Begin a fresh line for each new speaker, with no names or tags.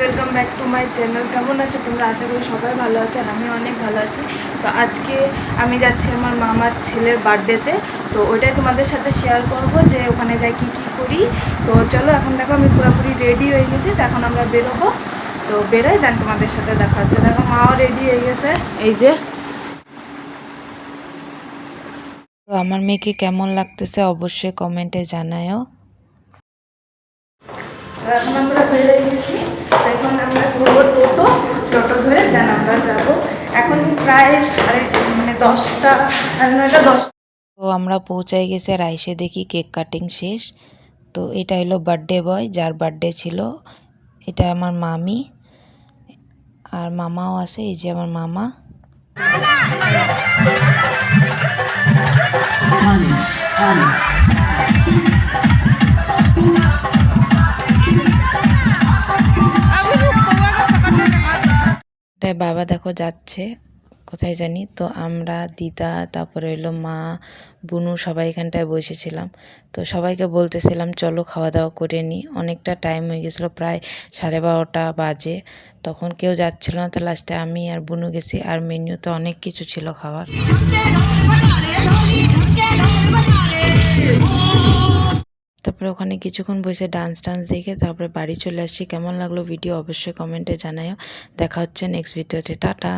Welcome back to my channel. কেমন আছো তোমরা? আশা করি সবাই ভালো আছে আর আমি অনেক ভালো আছি। তো আজকে আমি যাচ্ছি আমার মামার ছেলের বার্থডেতে, তো ওইটাই তোমাদের সাথে শেয়ার করব যে ওখানে যাই কী কী করি। তো চলো, এখন দেখো আমি পুরোপুরি রেডি হয়ে গেছি, তো এখন আমরা বেরোবো। তো বেরোই, দেন তোমাদের সাথে দেখা হচ্ছে। দেখো মাও রেডি হয়ে গেছে, এই যে।
তো আমার মেয়েকে কেমন লাগতেছে অবশ্যই কমেন্টে জানায়ও।
এখন আমরা বেরিয়ে গেছি, এখন আমরা ঘুরবো টোটো ধরে, দেন আমরা যাবো। এখন প্রায় 10:30, 9:30, 10।
তো আমরা পৌঁছাই গেছি আর আইসে দেখি কেক কাটিং শেষ। তো এটা হলো বার্থডে বয়, যার বার্থডে ছিল। এটা আমার মামি আর মামাও আছে, এই যে আমার মামা। বাবা দেখো যাচ্ছে কোথায় জানি। তো আমরা দিদা, তারপরে হলো মা, বুনু সবাই এখানটায় বসেছিলাম। তো সবাইকে বলতেছিলাম চলো খাওয়া দাওয়া করে নিই। অনেকটা টাইম হয়ে গেছিলো, প্রায় 12:30 বাজে। তখন কেউ যাচ্ছিল না, তো লাস্টে আমি আর বুনু গেছি। আর মেনুতে অনেক কিছু ছিল খাবার। তারপরে ওখানে কিছুক্ষণ বসে ডান্স দেখে তারপরে বাড়ি চলে আসছি। কেমন লাগলো ভিডিও অবশ্যই কমেন্টে জানাও। দেখা হচ্ছে নেক্সট ভিডিওতে। টাটা।